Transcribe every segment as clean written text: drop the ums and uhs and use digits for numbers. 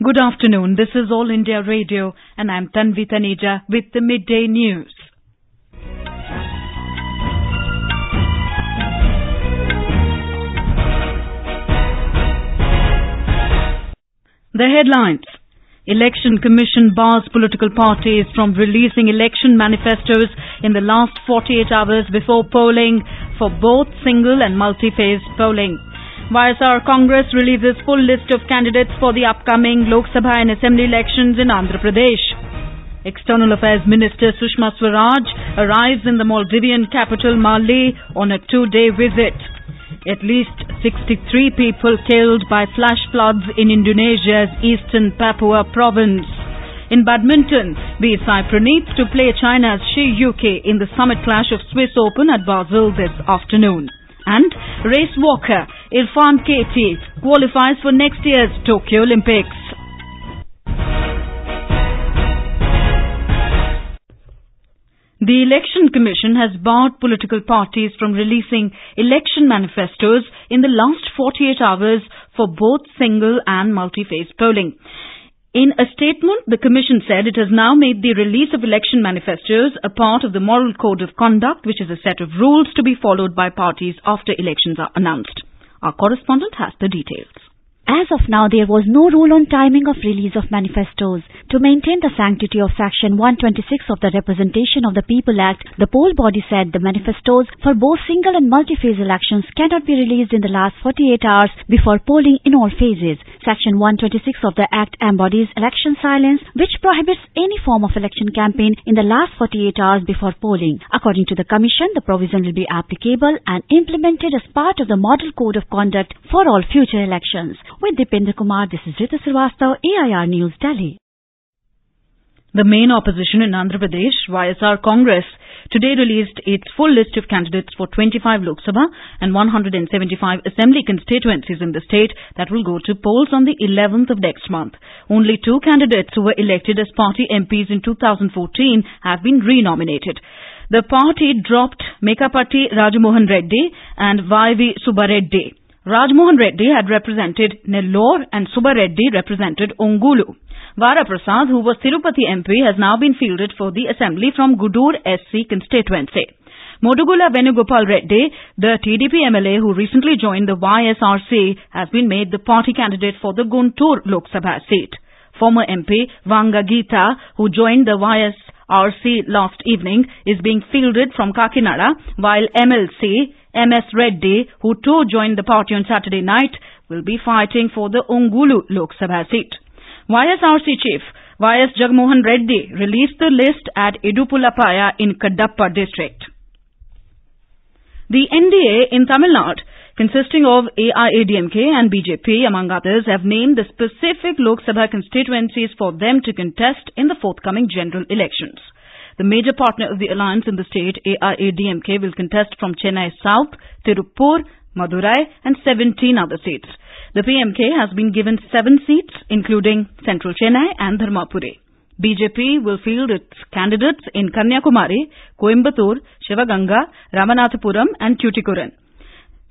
Good afternoon. This is All India Radio and I'm Tanvi Taneja with the Midday News. The headlines. Election Commission bars political parties from releasing election manifestos in the last 48 hours before polling for both single and multi-phase polling. YSR Congress releases full list of candidates for the upcoming Lok Sabha and Assembly elections in Andhra Pradesh. External Affairs Minister Sushma Swaraj arrives in the Maladivian capital Malé on a 2-day visit. At least 63 people killed by flash floods in Indonesia's eastern Papua province. In badminton, Sai Praneeth to play China's Yuqi in the summit clash of Swiss Open at Basel this afternoon. And race walker Irfan KT qualifies for next year's Tokyo Olympics. The Election Commission has barred political parties from releasing election manifestos in the last 48 hours for both single and multi-phase polling. In a statement, the Commission said it has now made the release of election manifestos a part of the Moral Code of Conduct, which is a set of rules to be followed by parties after elections are announced. Our correspondent has the details. As of now, there was no rule on timing of release of manifestos. To maintain the sanctity of Section 126 of the Representation of the People Act, the poll body said the manifestos for both single and multi-phase elections cannot be released in the last 48 hours before polling in all phases. Section 126 of the Act embodies election silence, which prohibits any form of election campaign in the last 48 hours before polling. According to the Commission, the provision will be applicable and implemented as part of the Model Code of Conduct for all future elections. With Dipendra Kumar, this is Rita Srivastava, AIR News, Delhi. The main opposition in Andhra Pradesh, YSR Congress, today released its full list of candidates for 25 Lok Sabha and 175 Assembly constituencies in the state that will go to polls on the 11th of next month. Only 2 candidates who were elected as party MPs in 2014 have been renominated. The party dropped Mekapati Rajamohan Reddy and YV Subbareddy. Rajmohan Reddy had represented Nellore and Subba Reddy represented Ongulu. Vara Prasad, who was Tirupati MP, has now been fielded for the Assembly from Gudur SC constituency. Modugula Venugopal Reddy, the TDP MLA who recently joined the YSRC, has been made the party candidate for the Guntur Lok Sabha seat. Former MP Vanga Geeta, who joined the YSRC last evening, is being fielded from Kakinada, while MLC MS Reddy, who too joined the party on Saturday night, will be fighting for the Ongulu Lok Sabha seat. YSRC chief YS Jagmohan Reddy released the list at Idupulapaya in Kadapa district. The NDA in Tamil Nadu, consisting of AIADMK and BJP among others, have named the specific Lok Sabha constituencies for them to contest in the forthcoming general elections. The major partner of the alliance in the state, AIADMK, will contest from Chennai South, Tirupur, Madurai and 17 other seats. The PMK has been given 7 seats, including Central Chennai and Dharmapuri. BJP will field its candidates in Kanyakumari, Coimbatore, Shivaganga, Ramanathapuram and Tuticorin.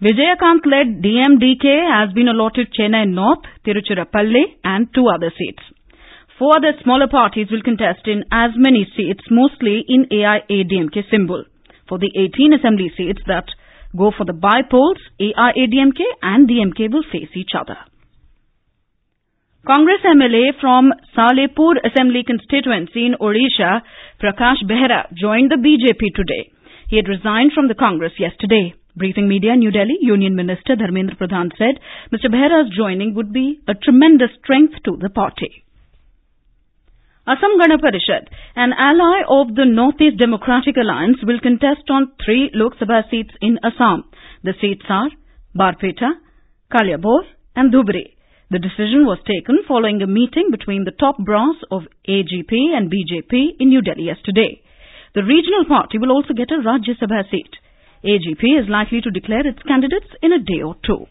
Vijayakant-led DMDK has been allotted Chennai North, Tiruchirappalli and 2 other seats. 4 other smaller parties will contest in as many seats, mostly in AIADMK symbol. For the 18 assembly seats that go for the by-polls, AIADMK and DMK will face each other. Congress MLA from Salepur Assembly constituency in Odisha, Prakash Behera, joined the BJP today. He had resigned from the Congress yesterday. Briefing media in New Delhi, Union Minister Dharmendra Pradhan said Mr. Behera's joining would be a tremendous strength to the party. Assam Gana Parishad, an ally of the Northeast Democratic Alliance, will contest on 3 Lok Sabha seats in Assam. The seats are Barpeta, Kalyabor and Dhubri. The decision was taken following a meeting between the top brass of AGP and BJP in New Delhi yesterday. The regional party will also get a Rajya Sabha seat. AGP is likely to declare its candidates in a day or 2.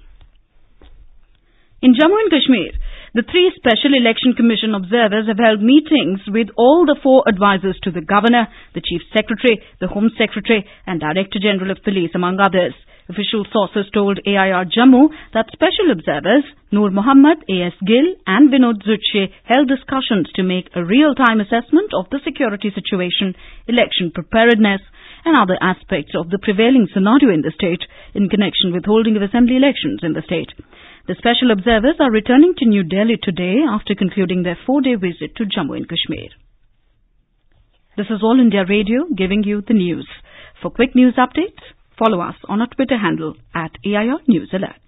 In Jammu and Kashmir, the 3 Special Election Commission observers have held meetings with all the 4 advisors to the Governor, the Chief Secretary, the Home Secretary and Director General of Police, among others. Official sources told AIR Jammu that special observers Noor Mohammad, A.S. Gill and Vinod Zutshe held discussions to make a real-time assessment of the security situation, election preparedness and other aspects of the prevailing scenario in the state in connection with holding of assembly elections in the state. The special observers are returning to New Delhi today after concluding their 4-day visit to Jammu and Kashmir. This is All India Radio giving you the news. For quick news updates, follow us on our Twitter handle at AIR News Alert.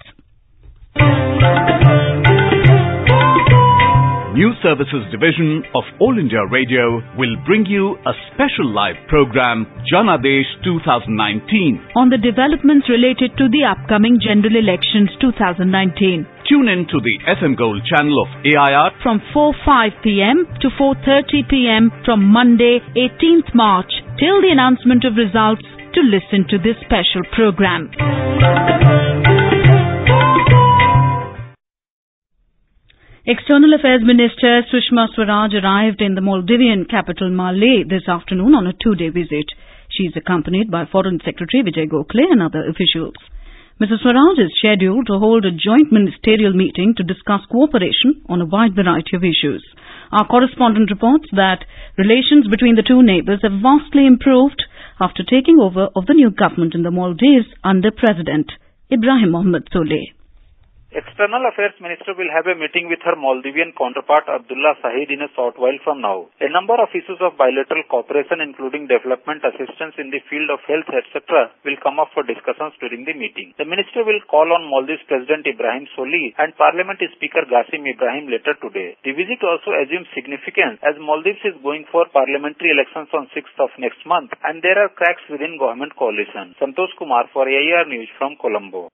News Services Division of All India Radio will bring you a special live program, Janadesh 2019. On the developments related to the upcoming general elections 2019. Tune in to the FM Gold channel of AIR from 4:05 p.m. to 4:30 p.m. from Monday 18th March till the announcement of results to listen to this special program. External Affairs Minister Sushma Swaraj arrived in the Maldivian capital Malé this afternoon on a 2-day visit. She is accompanied by Foreign Secretary Vijay Gokhale and other officials. Mrs. Swaraj is scheduled to hold a joint ministerial meeting to discuss cooperation on a wide variety of issues. Our correspondent reports that relations between the two neighbours have vastly improved after taking over of the new government in the Maldives under President Ibrahim Mohamed Solih. External Affairs Minister will have a meeting with her Maldivian counterpart Abdullah Sahid in a short while from now. A number of issues of bilateral cooperation including development assistance in the field of health etc. will come up for discussions during the meeting. The minister will call on Maldives President Ibrahim Solih and Parliament Speaker Qasim Ibrahim later today. The visit also assumes significance as Maldives is going for parliamentary elections on 6th of next month and there are cracks within government coalition. Santosh Kumar for AIR News from Colombo.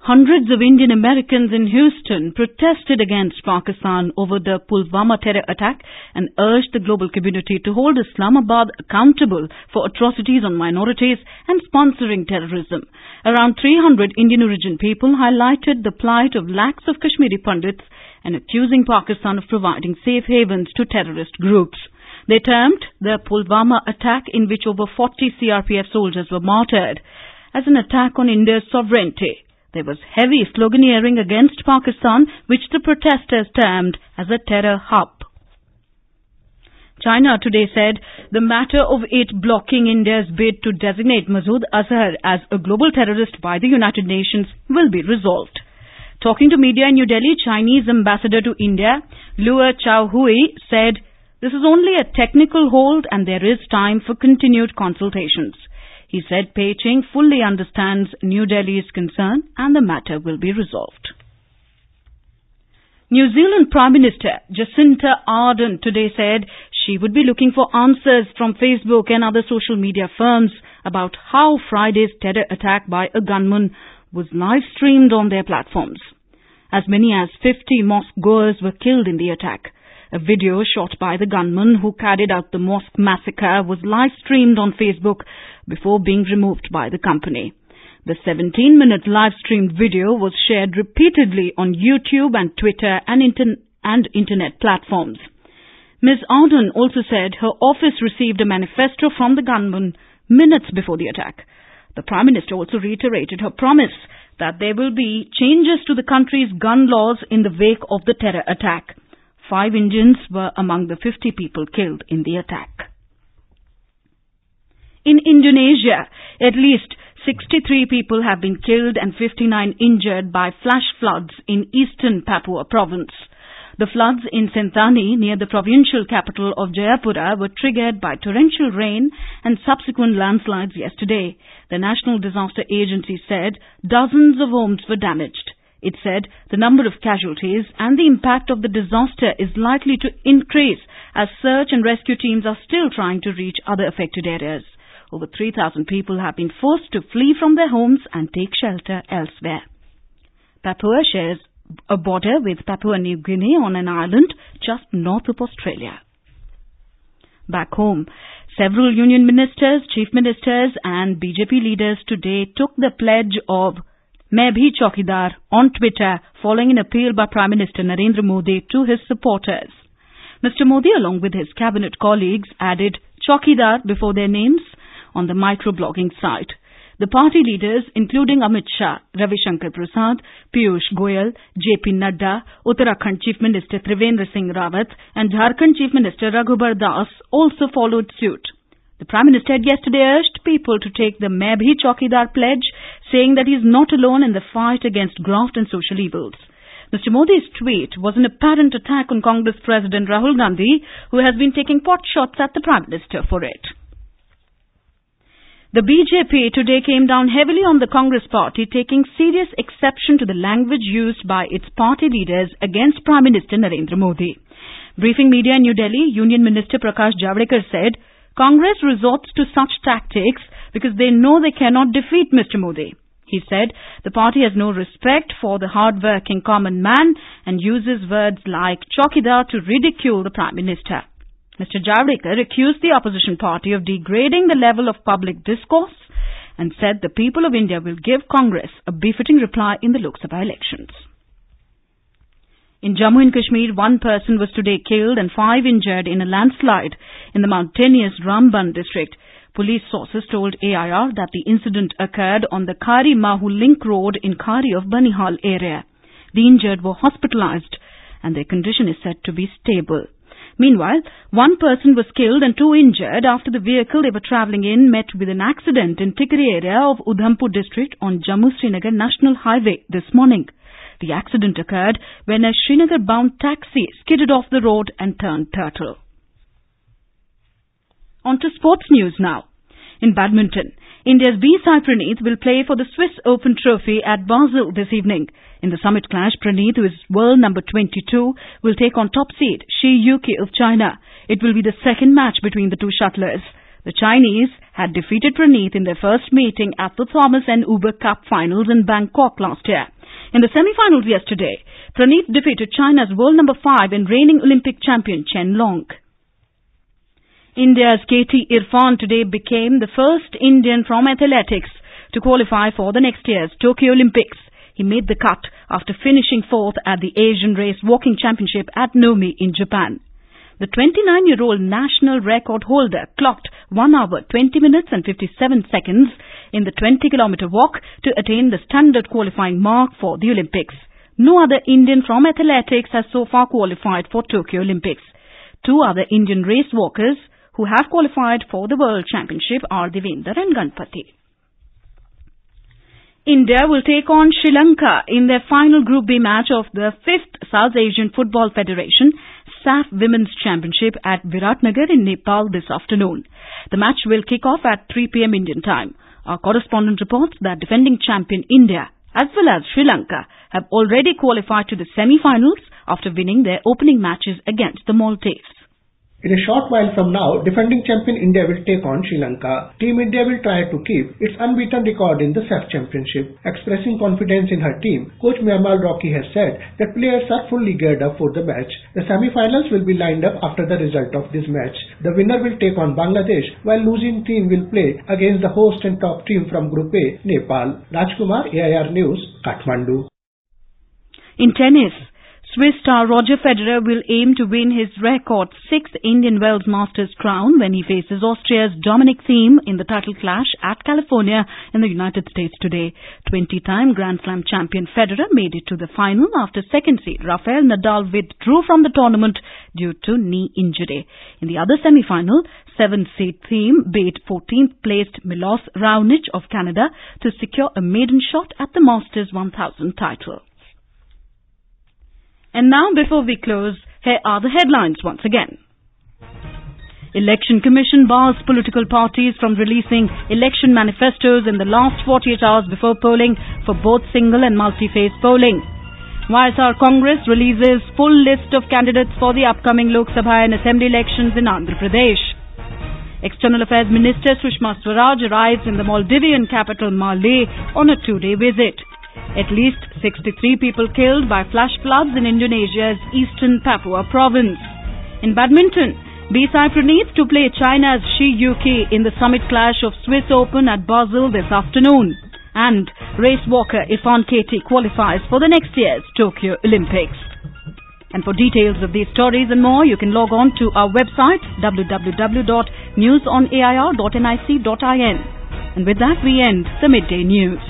Hundreds of Indian Americans in Houston protested against Pakistan over the Pulwama terror attack and urged the global community to hold Islamabad accountable for atrocities on minorities and sponsoring terrorism. Around 300 Indian origin people highlighted the plight of lakhs of Kashmiri Pandits and accusing Pakistan of providing safe havens to terrorist groups. They termed the Pulwama attack, in which over 40 CRPF soldiers were martyred, as an attack on India's sovereignty. There was heavy sloganeering against Pakistan, which the protesters termed as a terror hub. China today said the matter of it blocking India's bid to designate Masood Azhar as a global terrorist by the United Nations will be resolved. Talking to media in New Delhi, Chinese ambassador to India, Luo Chaohui, said this is only a technical hold and there is time for continued consultations. He said Beijing fully understands New Delhi's concern and the matter will be resolved. New Zealand Prime Minister Jacinda Ardern today said she would be looking for answers from Facebook and other social media firms about how Friday's terror attack by a gunman was live-streamed on their platforms. As many as 50 mosque goers were killed in the attack. A video shot by the gunman who carried out the mosque massacre was live-streamed on Facebook before being removed by the company. The 17-minute live-streamed video was shared repeatedly on YouTube and Twitter and internet platforms. Ms. Ardern also said her office received a manifesto from the gunman minutes before the attack. The Prime Minister also reiterated her promise that there will be changes to the country's gun laws in the wake of the terror attack. 5 Indians were among the 50 people killed in the attack. In Indonesia, at least 63 people have been killed and 59 injured by flash floods in eastern Papua province. The floods in Sentani, near the provincial capital of Jayapura, were triggered by torrential rain and subsequent landslides yesterday. The National Disaster Agency said dozens of homes were damaged. It said the number of casualties and the impact of the disaster is likely to increase as search and rescue teams are still trying to reach other affected areas. Over 3,000 people have been forced to flee from their homes and take shelter elsewhere. Papua shares a border with Papua New Guinea on an island just north of Australia. Back home, several union ministers, chief ministers and BJP leaders today took the pledge of Main Bhi Chaukidar on Twitter following an appeal by Prime Minister Narendra Modi to his supporters. Mr. Modi, along with his cabinet colleagues, added Chaukidar before their names on the microblogging site. The party leaders, including Amit Shah, Ravi Shankar Prasad, Piyush Goyal, JP Nadda, Uttarakhand Chief Minister Trivendra Singh Rawat and Jharkhand Chief Minister Raghubar Das also followed suit. The Prime Minister had yesterday urged people to take the Main Bhi Chaukidar pledge, saying that he is not alone in the fight against graft and social evils. Mr. Modi's tweet was an apparent attack on Congress President Rahul Gandhi, who has been taking pot shots at the Prime Minister for it. The BJP today came down heavily on the Congress party, taking serious exception to the language used by its party leaders against Prime Minister Narendra Modi. Briefing media in New Delhi, Union Minister Prakash Javadekar said, Congress resorts to such tactics because they know they cannot defeat Mr. Modi. He said the party has no respect for the hard-working common man and uses words like Chaukidar to ridicule the Prime Minister. Mr. Javadekar accused the opposition party of degrading the level of public discourse and said the people of India will give Congress a befitting reply in the Lok Sabha elections. In Jammu and Kashmir, one person was today killed and 5 injured in a landslide in the mountainous Ramban district. Police sources told AIR that the incident occurred on the Khari-Mahu link road in Khari of Banihal area. The injured were hospitalized and their condition is said to be stable. Meanwhile, one person was killed and 2 injured after the vehicle they were travelling in met with an accident in Tikri area of Udhampur district on Jammu-Srinagar National Highway this morning. The accident occurred when a Srinagar-bound taxi skidded off the road and turned turtle. On to sports news now. In badminton, India's Sai Praneeth will play for the Swiss Open Trophy at Basel this evening. In the summit clash, Praneeth, who is world number 22, will take on top seed Yuqi of China. It will be the second match between the two shuttlers. The Chinese had defeated Praneeth in their first meeting at the Thomas and Uber Cup finals in Bangkok last year. In the semi-finals yesterday, Praneeth defeated China's world number 5 and reigning Olympic champion Chen Long. India's KT Irfan today became the first Indian from athletics to qualify for the next year's Tokyo Olympics. He made the cut after finishing 4th at the Asian Race Walking Championship at Nomi in Japan. The 29-year-old national record holder clocked 1 hour, 20 minutes and 57 seconds in the 20-kilometer walk to attain the standard qualifying mark for the Olympics. No other Indian from athletics has so far qualified for Tokyo Olympics. 2 other Indian race walkers who have qualified for the World Championship are Devender and Ganpati. India will take on Sri Lanka in their final Group B match of the 5th South Asian Football Federation SAF Women's Championship at Viratnagar in Nepal this afternoon. The match will kick off at 3 p.m. Indian time. Our correspondent reports that defending champion India as well as Sri Lanka have already qualified to the semi-finals after winning their opening matches against the Maldives. In a short while from now, defending champion India will take on Sri Lanka. Team India will try to keep its unbeaten record in the SAF Championship. Expressing confidence in her team, Coach Myamal Rocky has said that players are fully geared up for the match. The semi-finals will be lined up after the result of this match. The winner will take on Bangladesh, while losing team will play against the host and top team from Group A, Nepal. Rajkumar, AIR News, Kathmandu. In tennis, Swiss star Roger Federer will aim to win his record 6th Indian Wells Masters crown when he faces Austria's Dominic Thiem in the title clash at California in the United States today. 20-time Grand Slam champion Federer made it to the final after second seed Rafael Nadal withdrew from the tournament due to knee injury. In the other semi-final, 7th seed Thiem beat 14th placed Milos Raonic of Canada to secure a maiden shot at the Masters 1000 title. And now, before we close, here are the headlines once again. Election Commission bars political parties from releasing election manifestos in the last 48 hours before polling for both single and multi-phase polling. YSR Congress releases full list of candidates for the upcoming Lok Sabha and Assembly elections in Andhra Pradesh. External Affairs Minister Sushma Swaraj arrives in the Maldivian capital Maldives on a 2-day visit. At least 63 people killed by flash floods in Indonesia's eastern Papua province. In badminton, Sai Praneeth to play China's Yuqi in the summit clash of Swiss Open at Basel this afternoon. And race walker Irfan KT qualifies for the next year's Tokyo Olympics. And for details of these stories and more, you can log on to our website www.newsonair.nic.in. And with that, we end the Midday News.